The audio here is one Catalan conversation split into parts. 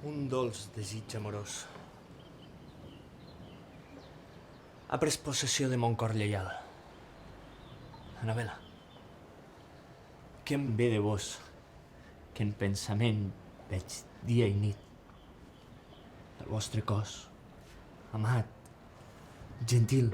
Un dolç desig amorós ha pres possessió de mon cor lleial. Anabela, què em ve de vos, que en pensament veig dia i nit? El vostre cos, amat, gentil.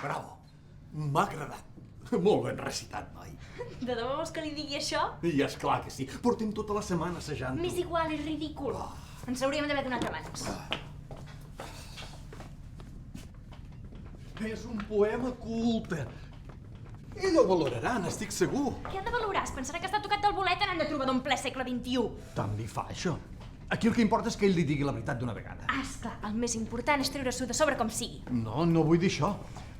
Bravo! M'ha agradat. Molt ben recitat, noi. De debò vols que li digui això? I és clar que sí. Portem tota la setmana assajant-ho. M'és igual, és ridícul. Ens hauríem d'haver donat abans. És un poema culte. Ell ho valorarà, n'estic segur. Què ha de valorar? Es pensarà que està tocat del bolet anant de trobador en ple segle XXI. Tant li fa, això. Aquí el que importa és que ell li digui la veritat d'una vegada. Ah, esclar, el més important és treure-s'ho de sobre com sigui. No, no vull dir això.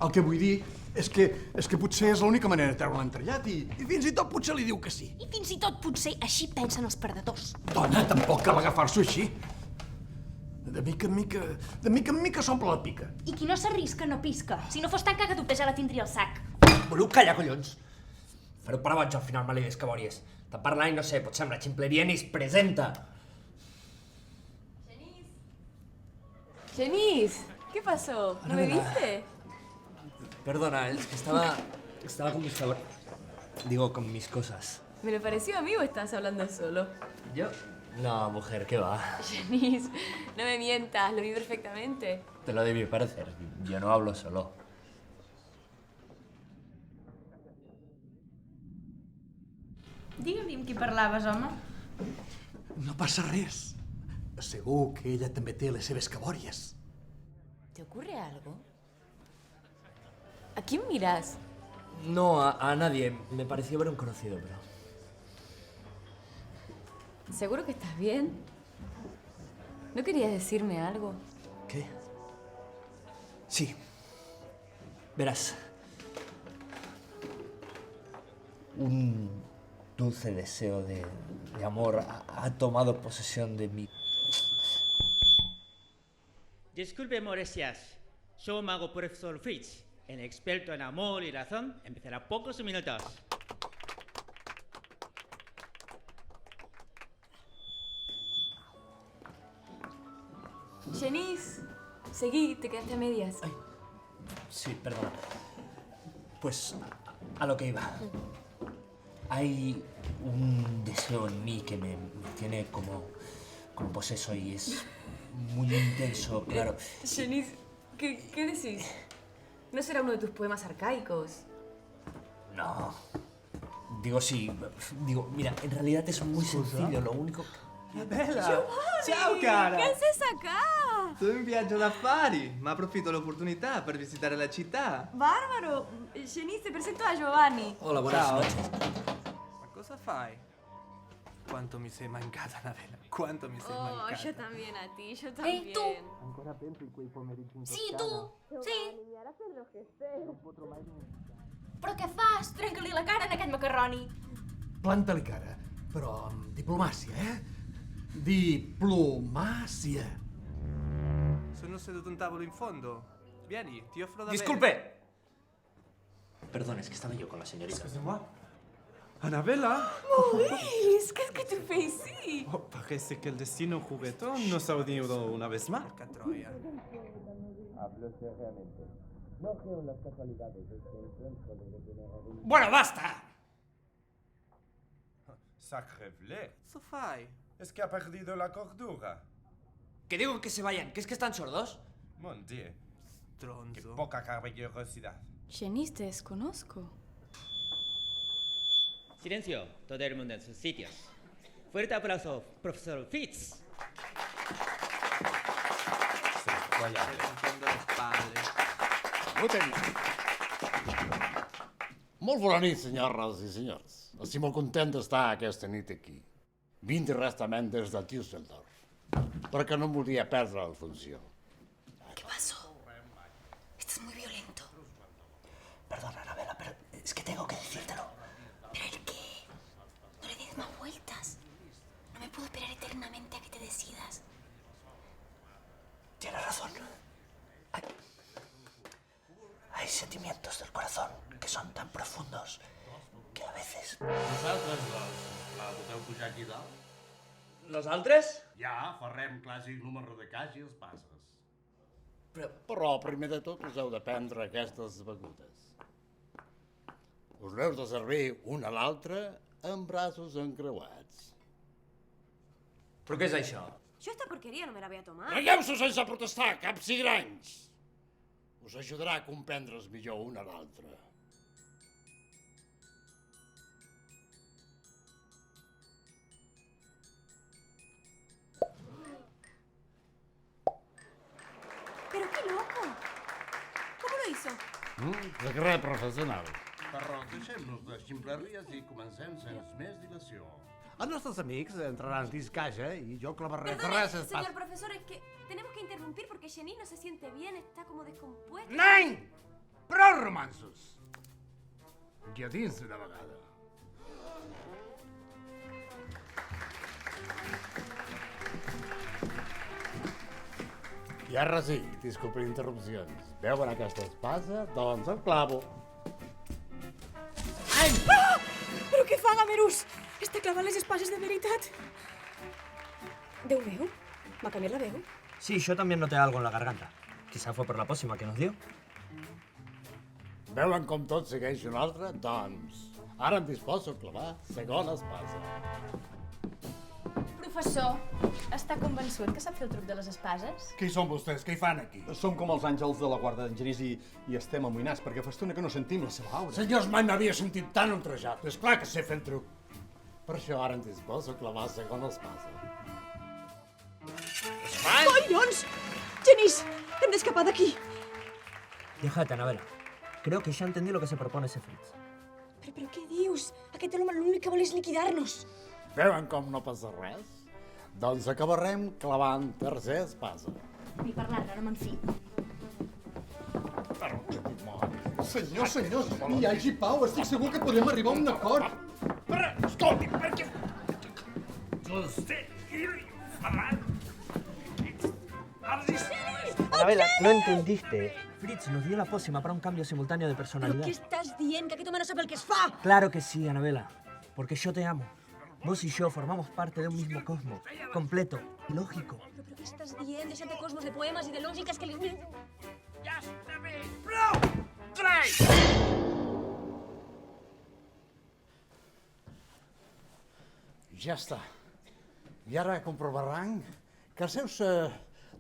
El que vull dir és que potser és l'única manera de treure l'entrellat i fins i tot potser li diu que sí. I fins i tot potser així pensen els perdedors. Dona, tampoc cal agafar-s'ho així. De mica en mica s'omple la pica. I qui no s'arrisca no pisca. Si no fos tan cagaduc, ja la tindria al sac. Voleu callar, collons? Fareu parar boig al final, maledes cabòries. Te parlant, no sé, potser amb la ximpleria ni es presenta. Genís, ¿qué pasó? ¿No me viste? Perdona, es que estaba con mis Digo, con mis cosas. ¿Me lo pareció a mí o estás hablando solo? ¿Yo? No, mujer, ¿qué va? Genís, no me mientas, lo vi perfectamente. Te lo debí parecer. Yo no hablo solo. Digue-li amb qui parlaves, home. No passa res. Segur que ella també té les seves cabòries. ¿Te ocurre algo? ¿A quién miras? No, a nadie. Me pareció ver un conocido, pero... ¿Seguro que estás bien? ¿No querías decirme algo? ¿Qué? Sí. Verás. Un dulce deseo de amor ha tomado posesión de mí. Disculpe molestias, soy mago profesor Fritz, el experto en amor y razón. Empezará pocos minutos. Genís, seguí, te quedaste a medias. Ay, sí, perdona. Pues a lo que iba. Hay un deseo en mí que me tiene como poseso y es muy intenso, claro. Genís, ¿qué decís? ¿No será uno de tus poemas arcaicos? No. Digo, sí. Digo, mira, en realidad es muy sencillo. Lo único que... Bella! Ciao cara! Che haces acá? Sono in viaggio d'affari, ma approfitto dell'opportunità per visitare la città. Bárbaro. Genís, te presento a Giovanni. Hola, buenas Ciao. noches. Ma cosa fai? Quanto mi sei mancata, Annabella. Quanto mi sei Oh, mancata. yo también a ti, yo también. Ei, tu! Ancora penso in quei pomeriggi in Sí, Toscana? tu! Sí! Però què fas? Trenca-li la cara en aquest macarroni. Planta-li cara, però amb diplomàcia, Diplomàcia. Sono seduto a un tavolo in fondo. Vieni, ti offro da ¡Disculpe! Perdón, es que estaba yo con la señorita. Excusez-moi. Annabella? Maurice, qu'est-ce que tu fais ici? Oh, parece que el destino juguetón nos ha unido una vez más. Troya. ¡Bueno, basta! Sacre bleu. Cosa fai? Es que ha perdido la cordura. Que digo que se vayan, que es que están sordos. Mon Dieu, qué Stronzo. poca caballerosidad. Genís, te desconozco. Silencio, todo el mundo en sus sitios. Fuerte aplauso, profesor Fritz. Vaya. Stai rompendo le spalle. Votem. Molt bona nit, senyores i senyors. Estic molt content d'estar aquesta nit aquí. Vim directament des de Düsseldorf, perquè no em volia perdre la funció. ¿Qué pasó? Estás sentimientos del corazón, que son tan profundos que a veces... Vosaltres, doncs, la podeu pujar aquí dalt? ¿Nosaltres? Ja, farem clàssic número de caix i espases. Però primer de tot us heu de prendre aquestes begudes. Us l'heu de servir un a l'altre amb braços encreuats. Però què és això? Yo esta porquería no me la voy a tomar. Negueu-se sense protestar, capsigranys! Us ajudarà a comprendre's millor un a l'altre. Pero qué loco. ¿Cómo lo hizo? Secret professional. Però deixem-nos de ximpleries i comencem sense més dilació. Els nostres amics entraran dins casa i jo clavaré Perdone, res señor profesor, es que tenemos que interrumpir porque Jenny no se siente bien, está como descompuesta. Nen! Prou romansos! Aquí a dins d'una vegada. I ara sí, disculpi interrupcions. Veuen aquesta espasa? Doncs el clavo. Però què fa, Gamerús? Està clavant les espases de veritat. Déu meu, m'ha canviat la veu? Sí, yo también noté algo en la garganta. Quizá fue por la pócima que nos dio. Veuen com tot segueix un altre? Doncs ara em disposo a clavar segona espasa. Professor, està convençut que sap fer el truc de les espases? Qui són vostès? Què hi fan aquí? Som com els àngels de la guarda d'enginyers i estem amoïnats perquè fa estona que no sentim la seva aura. Senyors, mai m'havia sentit tan ultrajat. És clar que sé fer el truc. Per això ara em disposo a clavar segona espasa. ¡Collons! Genís, hem d'escapar d'aquí. Déjate, Anabela. Creo que ya entendí lo que se propone ese Fritz. Però què dius? Aquest home l'únic que vol és liquidar-nos. Veuen com no passa res? Doncs acabarem clavant tercera espasa. Ni parlar-ne, no me'n fico. Però que dimoni. Senyors, hi hagi pau, estic segur que podem arribar a un acord. Però, escolti, per què? Anabela, no entendiste. Fritz nos dio la pócima para un cambio simultáneo de Però personalidad. què estàs dient? Que aquest home no sap el que es fa! Claro que sí, Anabela. Porque yo te amo. Vos y yo formamos parte de un mismo cosmos. Completo, lógico. Però què estàs dient? Deixa't de cosmos, de poemes i de lògiques que li... Ja està bé! Prou! Trai! Ja està. I ara comprovaran que els seus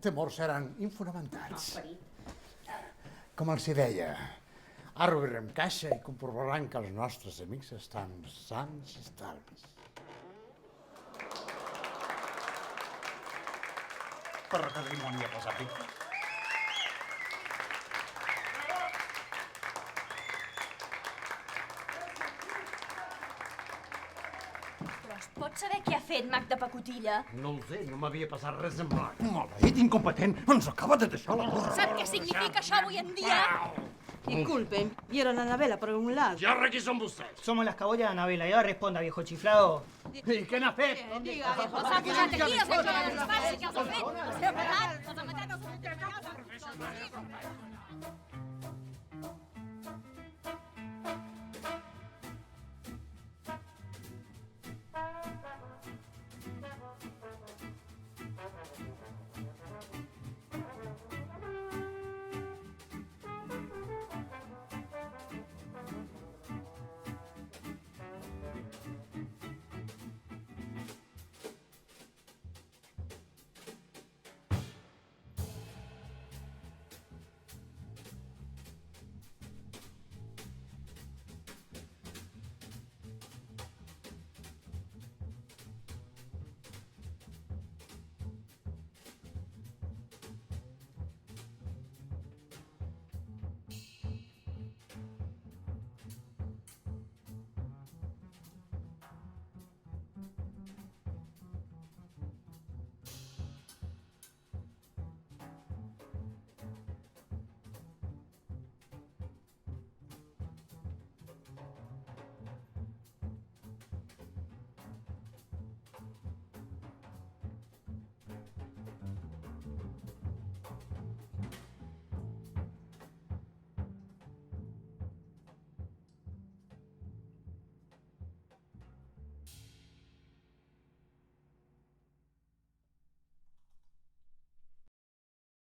temors seran infonamentats. Com els hi deia, ara obrirem caixa i comprovaran que els nostres amics estan sans i estalvis. Però que dimoni ha passat aquí? Però es pot saber què ha fet Mag de Pacotilla? No ho sé, no m'havia passat res semblant. Maleït incompetent, ens acaba de deixar la gorra. Sap què significa això avui en dia? Disculpen, ¿vieron a Anabela por algún lado? I ara qui són vostès? Somos las cabollas de Anabela. Y ahora responda, viejo chiflado. I què n'ha fet? Diga, viejo. Els ha posat aquí, els ha clavat les espases, què els ha fet? Els ha parat, els ha matat, els ha